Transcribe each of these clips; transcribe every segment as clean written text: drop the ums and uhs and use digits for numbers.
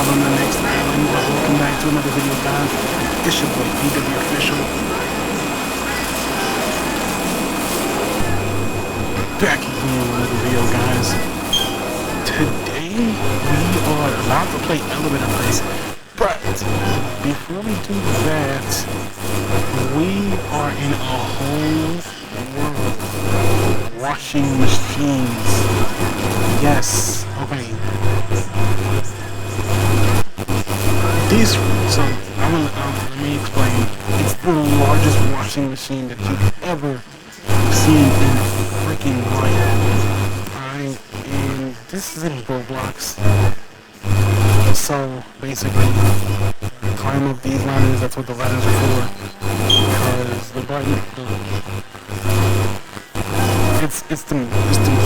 out on the next island. But welcome back to another video, guys. It's your boy PW Official. Back again with another video, guys. Today we are about to play Elevator Race, but before we do that, we are in a whole world. Washing machines. Yes. Okay. So let me explain. It's the largest washing machine that you've ever seen in freaking life. Alright, and this is in Roblox. So basically, climb up these ladders. That's what the ladders are for. Because the button, it's the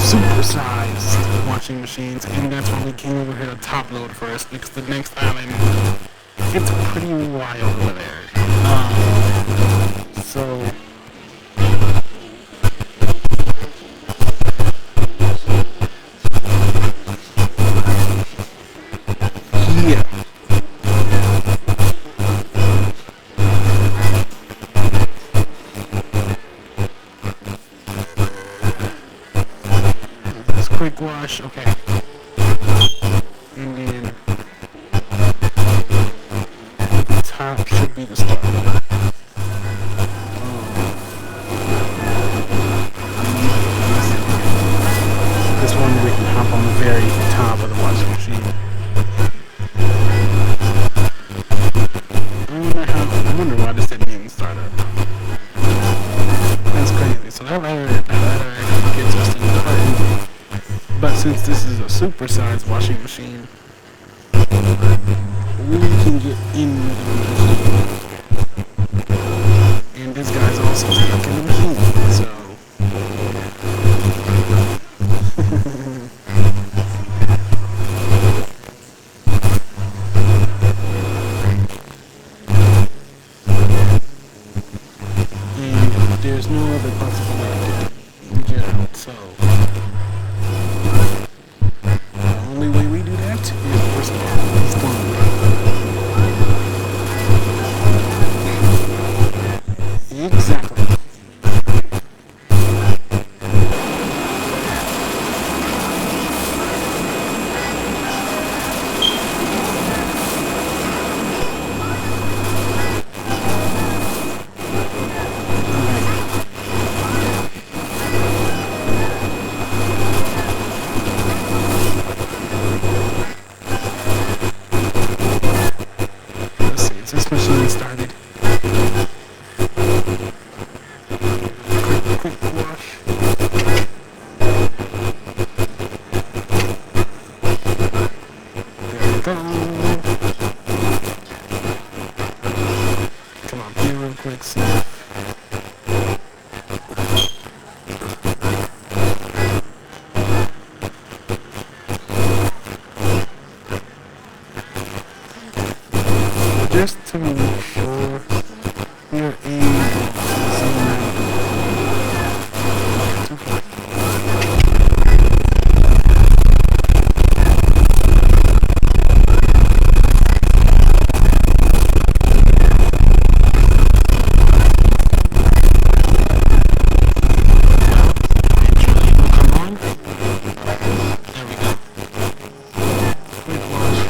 super-sized washing machines, and that's why we came over here to top load first, because the next island, it's pretty wild over there. So yeah. Quick wash, okay. And then the top should be the start. This one we can hop on the very top of the washing machine. I wonder why this didn't even start up. That's crazy. So that ladder actually gets us in the button. But since this is a super-sized washing machine, we can get in the machine. And this guy's also stuck in the machine, so and there's no other possible way to get out, so only way we do that is first of all, exactly. This machine started. Quick wash. There we go. Come on, here real quick, see. Just to make sure you're able to zoom out. Too far. Eventually will come on. There we go. Quick wash.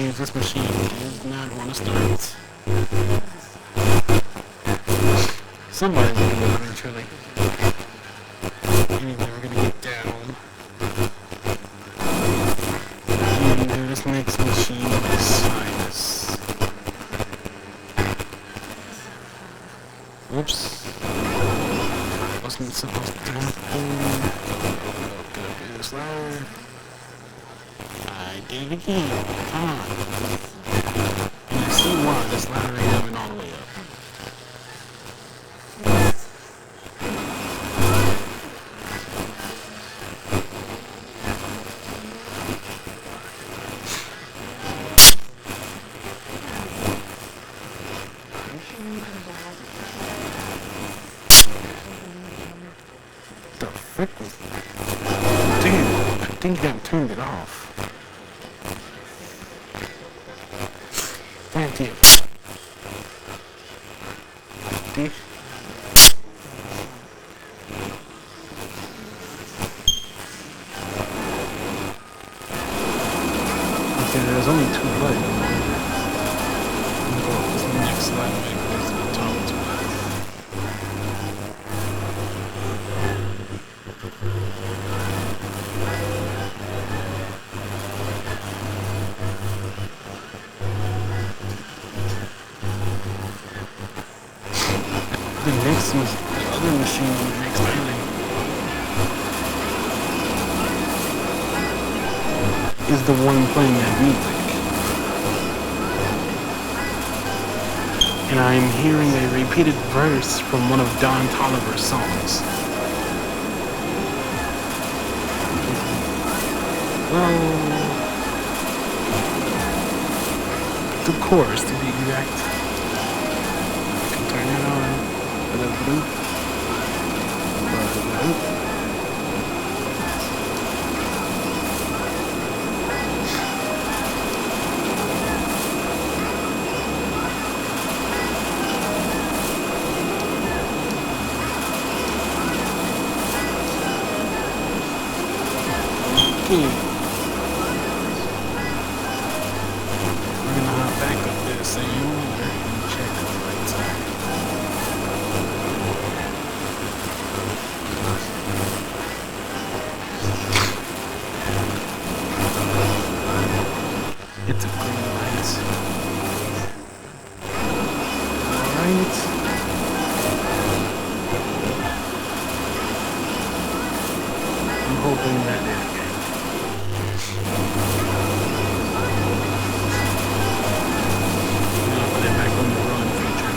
seems this machine does not want to start. Somebody's gonna do it eventually. And he's never gonna get down. And there this next machine beside us. Whoops. Wasn't supposed to happen. Get up in this ladder. I did it again. Come on. And I see why this ladder ain't going all the way up. The frick was that? Damn, I think that turned it off. Thank you. See? Okay, there's only two left. I'm gonna go up this next slide way because it's the top two. The next was the other machine on the next island is the one playing that music. And I am hearing a repeated verse from one of Don Toliver's songs. Well, the chorus to be exact. I can turn it on. Bloop. Okay. We're gonna hop back up there the same order and check the right side. It's a green light. Alright. I'm hoping that it put it back on the run feature.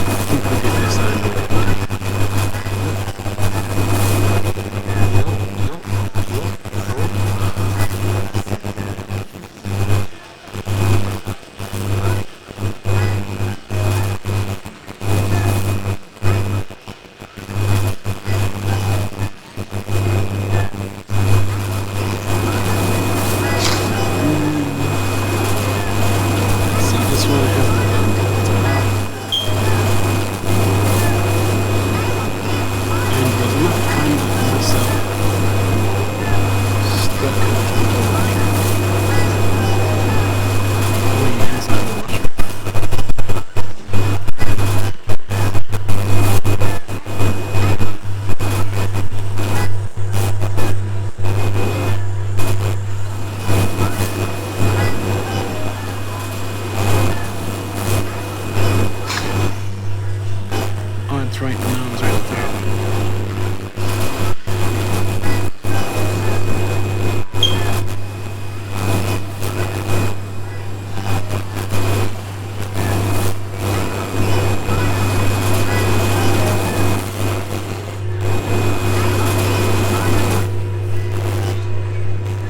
I think we'll get this side. Right now, it's right there.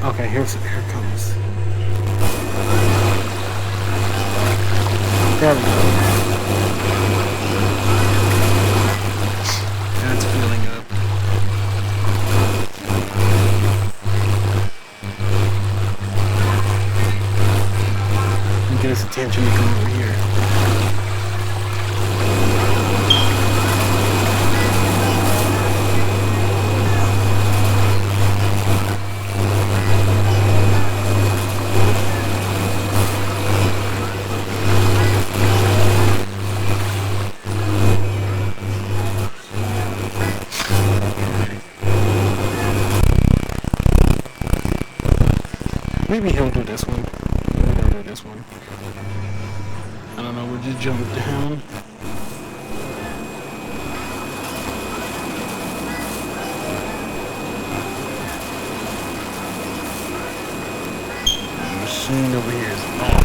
Okay, here it comes. There we go. Maybe he'll do this one. Maybe he'll do this one. I don't know, we'll just jump down. The machine over here is off.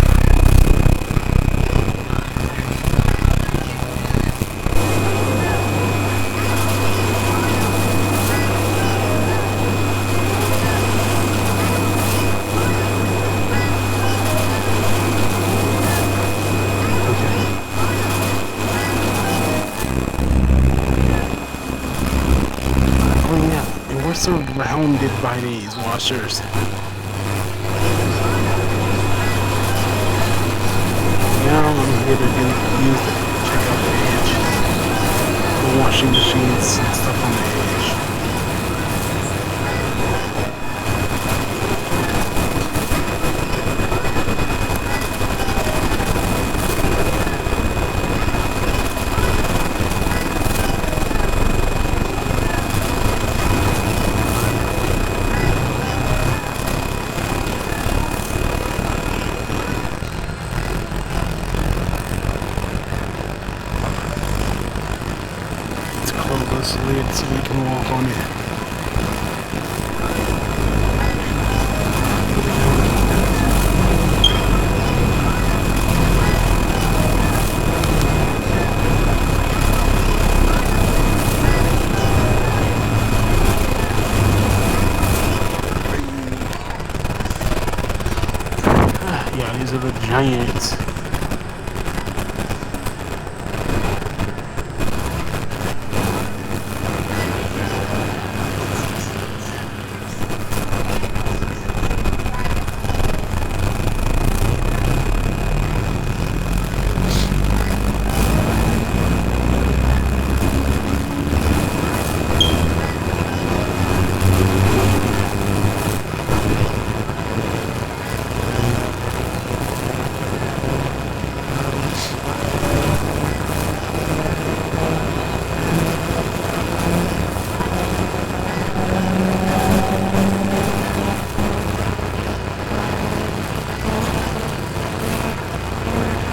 We're surrounded by these washers. Now I'm here to use the check out the edge. The washing machines and stuff on the edge. Close the lid so we can walk on it. Yeah, these are the giants.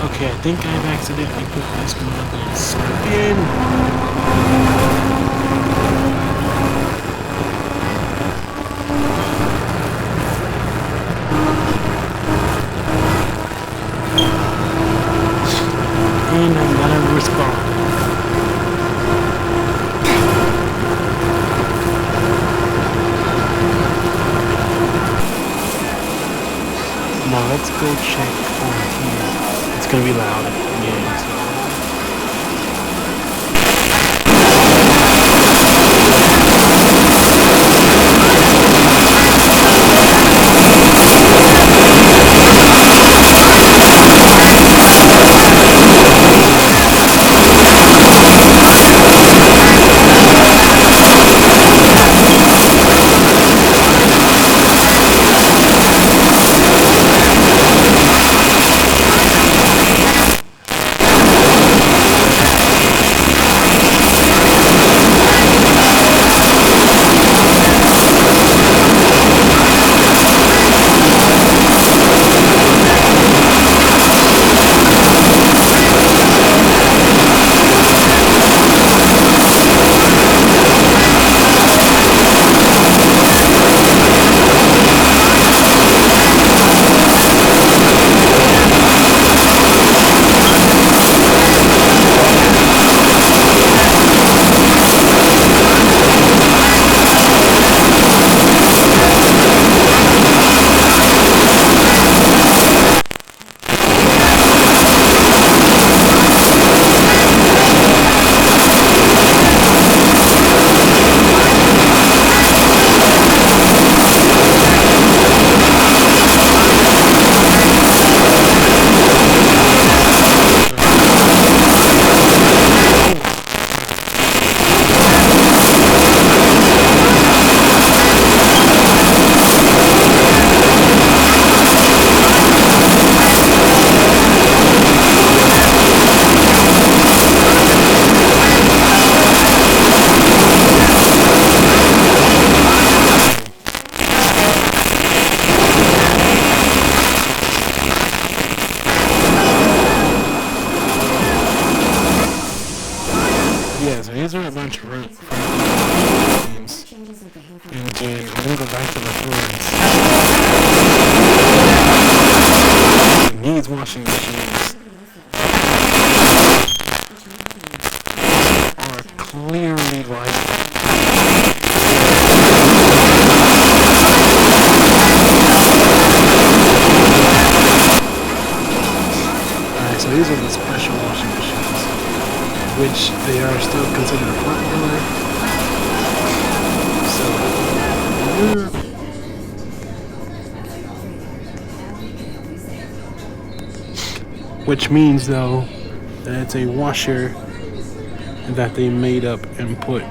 Okay, I think I've accidentally put this mother scorpion. And I'm gonna respond. Now let's go check over here. It's gonna be loud again, so. Yeah, so these are a bunch of machines. And then I'm gonna go back to the fluids. It needs washing machines. Are clearly like so these are the special washing machines, which they are still considered popular. So, which means though that it's a washer that they made up and put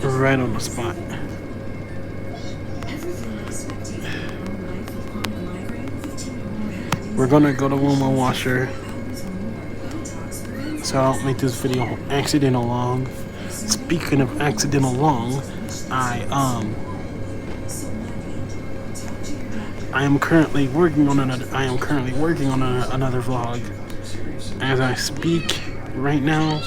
right on the spot. We're gonna go to Luma washer, so I don't make this video accidental long. Speaking of accidental long, I am currently working on another vlog as I speak right now.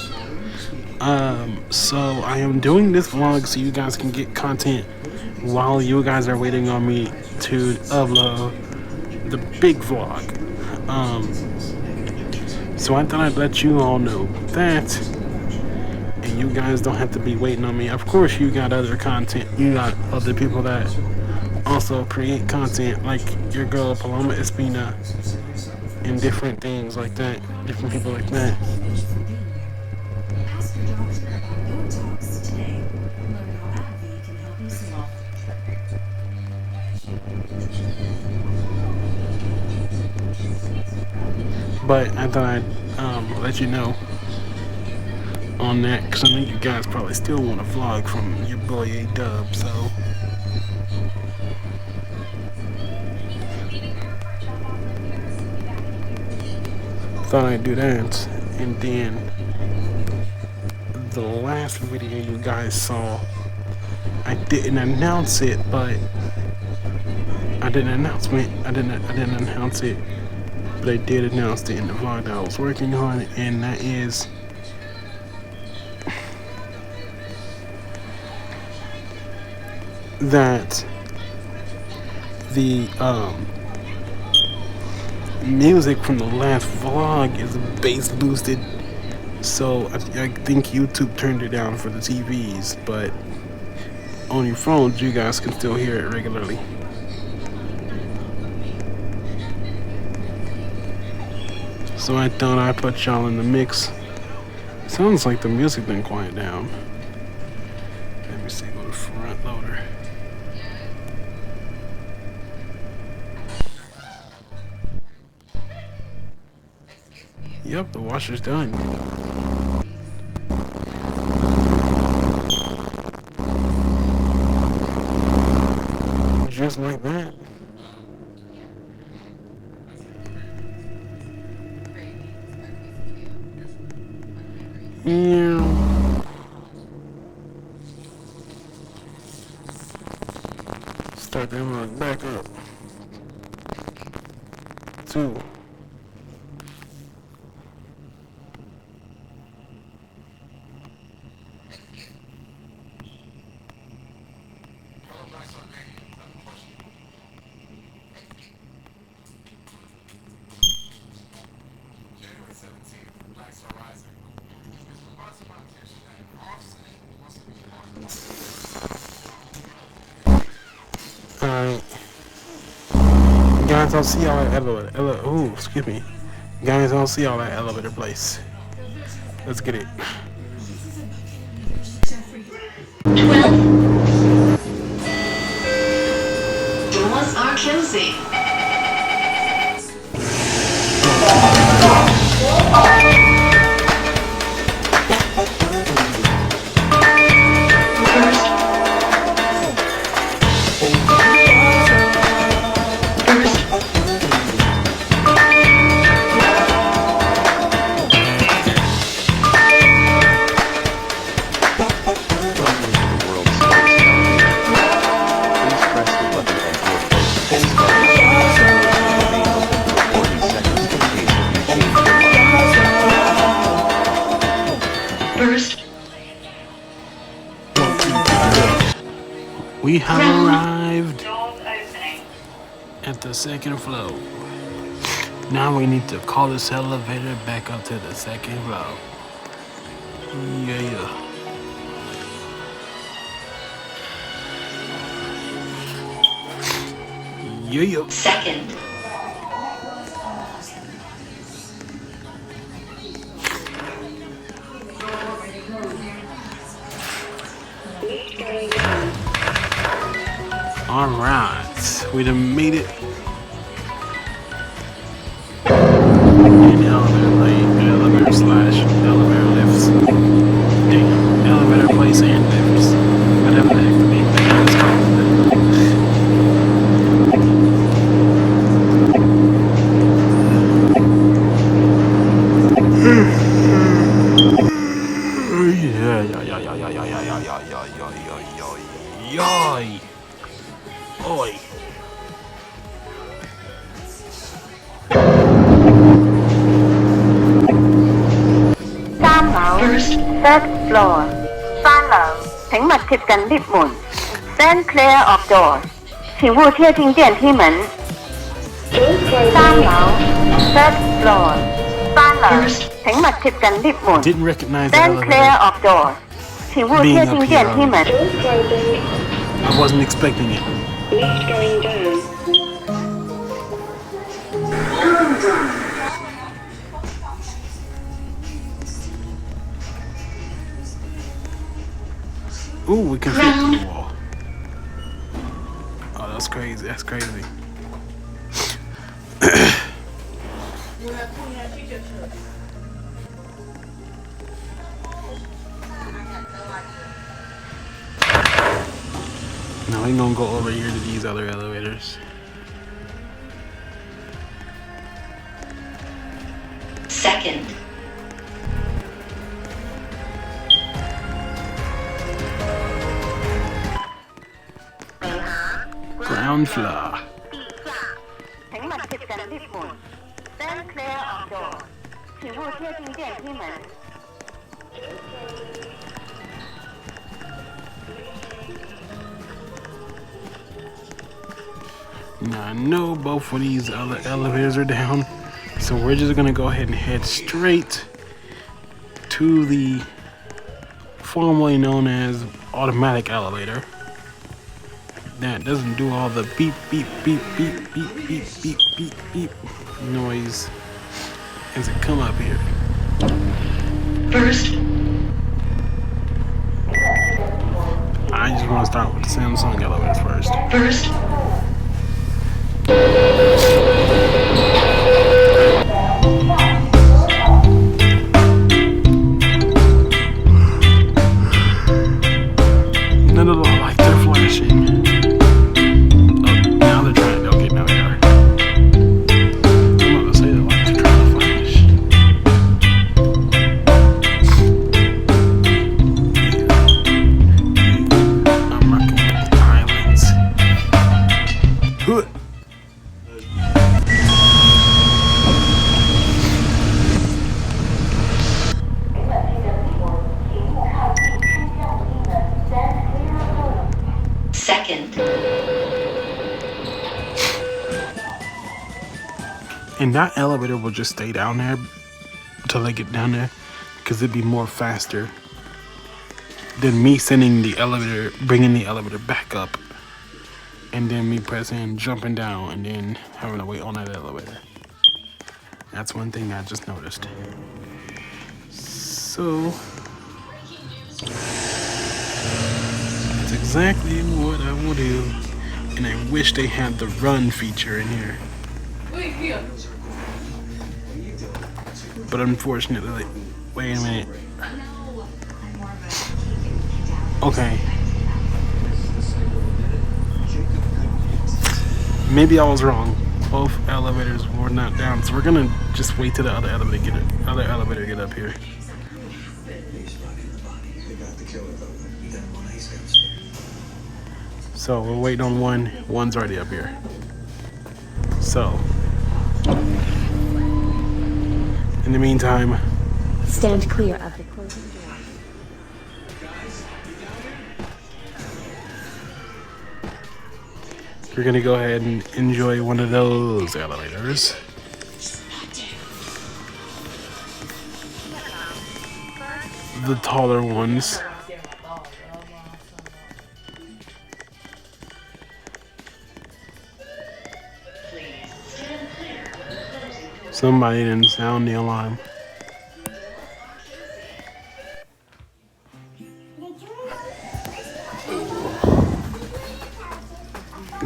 So I am doing this vlog so you guys can get content while you guys are waiting on me to upload the big vlog. So I thought I'd let you all know that, and you guys don't have to be waiting on me. Of course, you got other content. You got other people that also create content, like your girl Paloma Espina, and different things like that. Different people like that. But I thought I'd let you know on that, because I know you guys probably still want a vlog from your boy A-Dub, so thought I'd do that. And then the last video you guys saw, I didn't announce it, but I didn't announce it, but I did announce it in the vlog that I was working on, and that is that the music from the last vlog is bass boosted, so I think YouTube turned it down for the TVs, but on your phones you guys can still hear it regularly. So I thought I'd put y'all in the mix. Sounds like the music didn't quiet down. Let me see, go to front loader. Yep, the washer's done. Just like that. Yeah. Start that one back up. 2. Alright. Guys, I'll see y'all at elevator. Excuse me. Guys, I'll see y'all at elevator place. Let's get it. 12. Doors are closing. We have Ground. arrived Doors opening. at the second floor. Now we need to call this elevator back up to the second floor. Yeah. Yeah. Second. Alright, we done made it. In elevator slash elevator lifts. Damn, elevator place and lifts. Whatever the heck the name of that is called. Yeah. Oi. First. Third floor 3樓請勿貼近 lift 門 Stand clear of doors 請勿貼近電梯門3樓 Third floor 3樓請勿貼近 lift 門 Didn't recognize the Stand clear elevator. of doors 請勿貼近電梯門 I wasn't expecting it. Lift going down. Ooh, we can fit through the wall. Oh, that's crazy. That's crazy. Now we're gonna go over here to these other elevators. Second. Ground floor. 請勿貼近 lift 門 Stand clear of doors 請勿貼近電梯門 Now I know both of these other elevators are down, so we're just gonna go ahead and head straight to the formerly known as automatic elevator. That doesn't do all the beep beep beep beep beep beep beep beep beep noise as it come up here. First. I just want to start with the Samsung elevators first. First. None of the lights are flashing. Oh, now they're trying. Okay, now they are. I'm about to say the lights are trying to flash. I'm rocking with the islands. Huh. Second. And that elevator will just stay down there until they get down there, because it'd be more faster than me sending the elevator, bringing the elevator back up, and then me pressing, jumping down, and then having to wait on that elevator. That's one thing I just noticed. So that's exactly what I will do, and I wish they had the run feature in here. But unfortunately, like, wait a minute. Okay. Maybe I was wrong. Both elevators were not down, so we're gonna just wait till the other elevator get up here. So we're waiting on one. One's already up here. So in the meantime, Stand clear of the closing door. We're gonna go ahead and enjoy one of those elevators. The taller ones. Somebody didn't sound the alarm.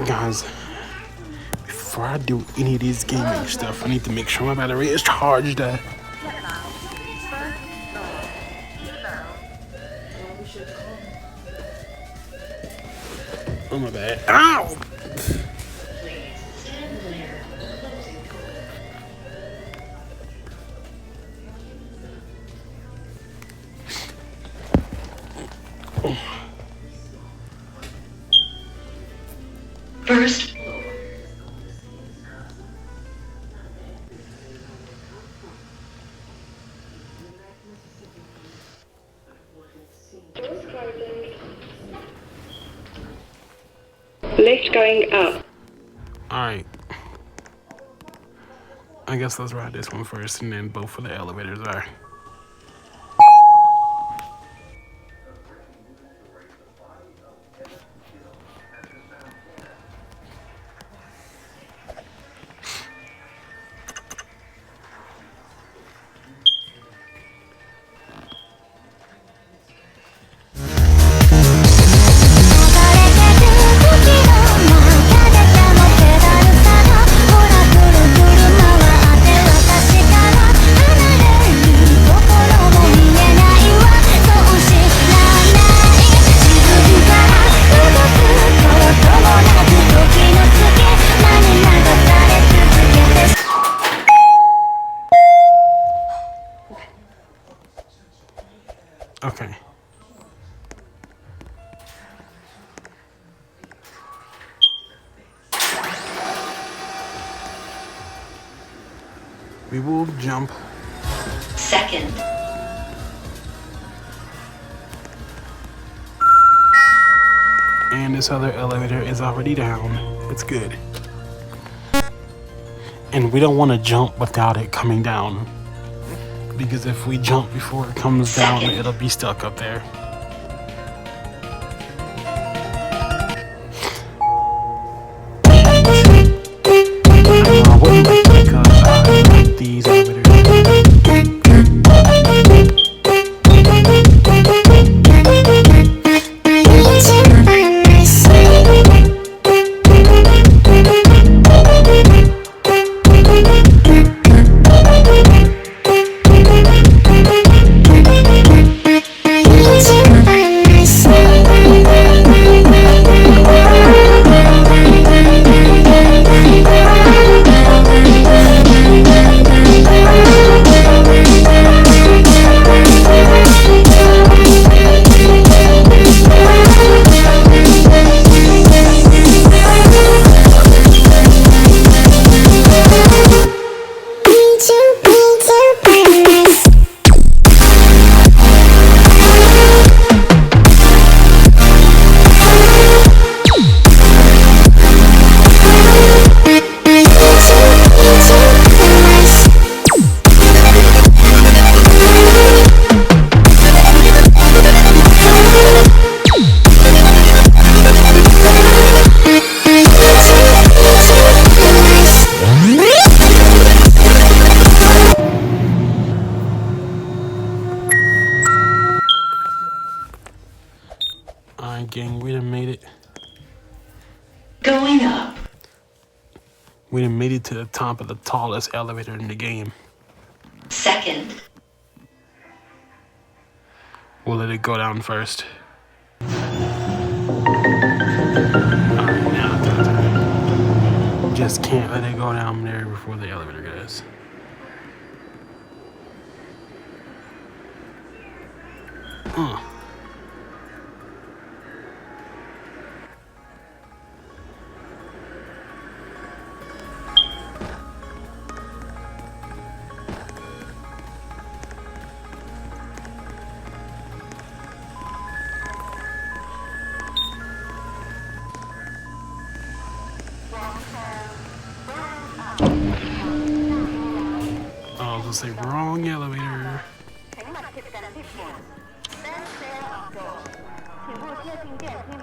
Guys, before I do any of these gaming stuff, I need to make sure my battery is charged. Oh my bad. Ow! First floor. Lift going up. Alright. I guess let's ride this one first and then both of the elevators are. Okay. We will jump. Second. And this other elevator is already down. It's good. And we don't want to jump without it coming down. Because if we jump before it comes down, it'll be stuck up there. I wouldn't like to because I like these elevators. Alright, gang, we done made it. Going up. We done made it to the top of the tallest elevator in the game. Second. We'll let it go down first. Alright, now it's our turn. Just can't let it go down there before the elevator goes. gonna say wrong elevator. 請勿貼近 lift 門 Stand clear of door 請勿貼近電梯門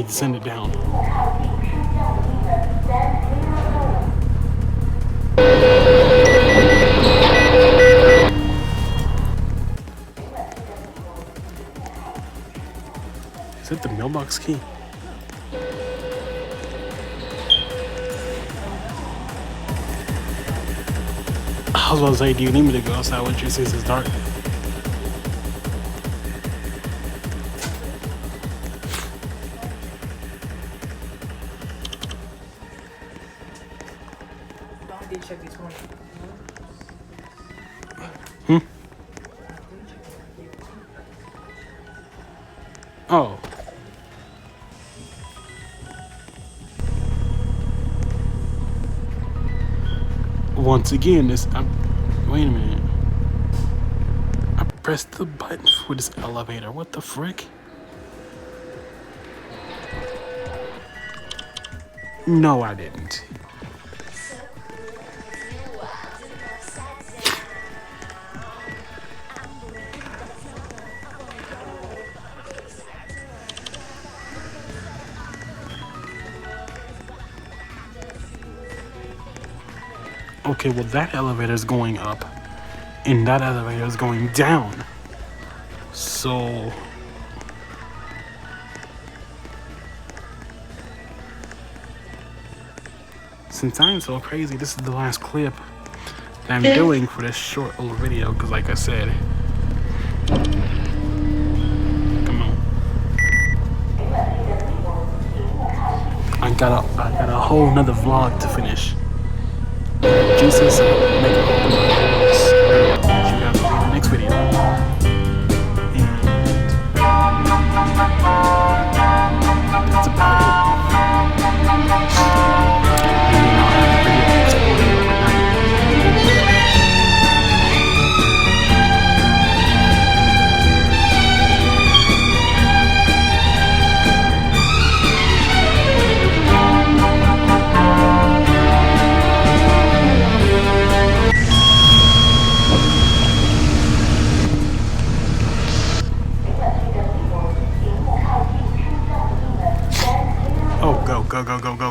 Send it down. Is it the mailbox key? I was about to say, do you need me to go outside with you since it's dark? Oh. Once again, wait a minute. I pressed the button for this elevator. What the frick? No, I didn't. Okay, well that elevator is going up and that elevator is going down. So since I'm so crazy, this is the last clip that I'm doing for this short little video because like I said, come on. I got a whole nother vlog to finish. Jesus, make it open my doors. You guys will be in the next video. And that's about it.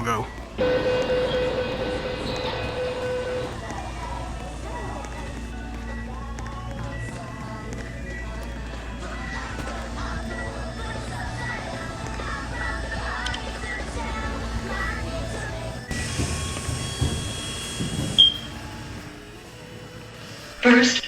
Go. First.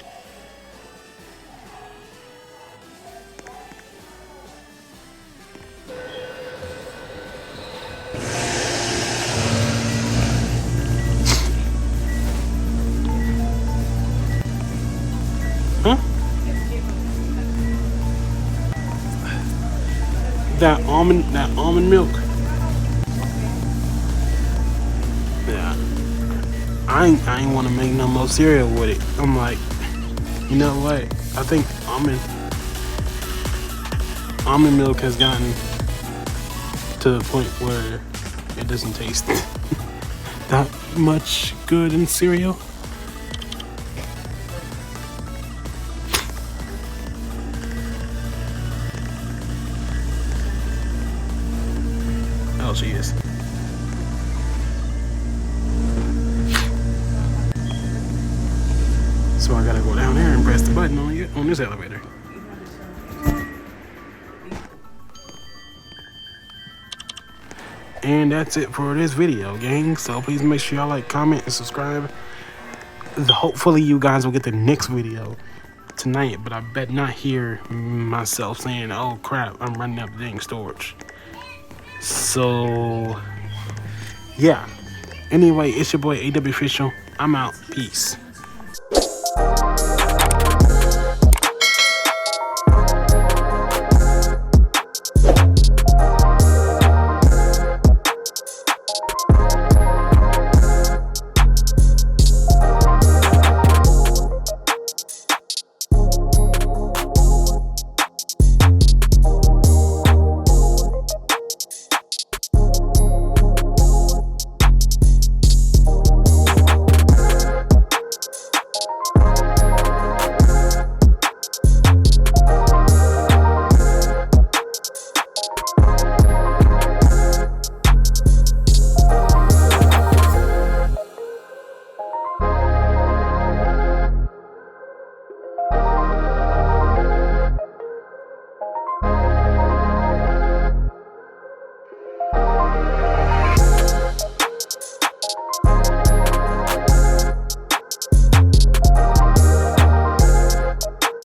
That almond milk. Yeah. I ain't want to make no more cereal with it. I'm like, you know what? I think almond milk has gotten to the point where it doesn't taste that much good in cereal. tall she is. So I gotta go down there and press the button on this elevator. And that's it for this video, gang. So please make sure y'all like, comment, and subscribe. Hopefully you guys will get the next video tonight, but I bet not hear myself saying, oh crap, I'm running out of dang storage. So yeah, anyway, it's your boy AW Official. I'm out. Peace.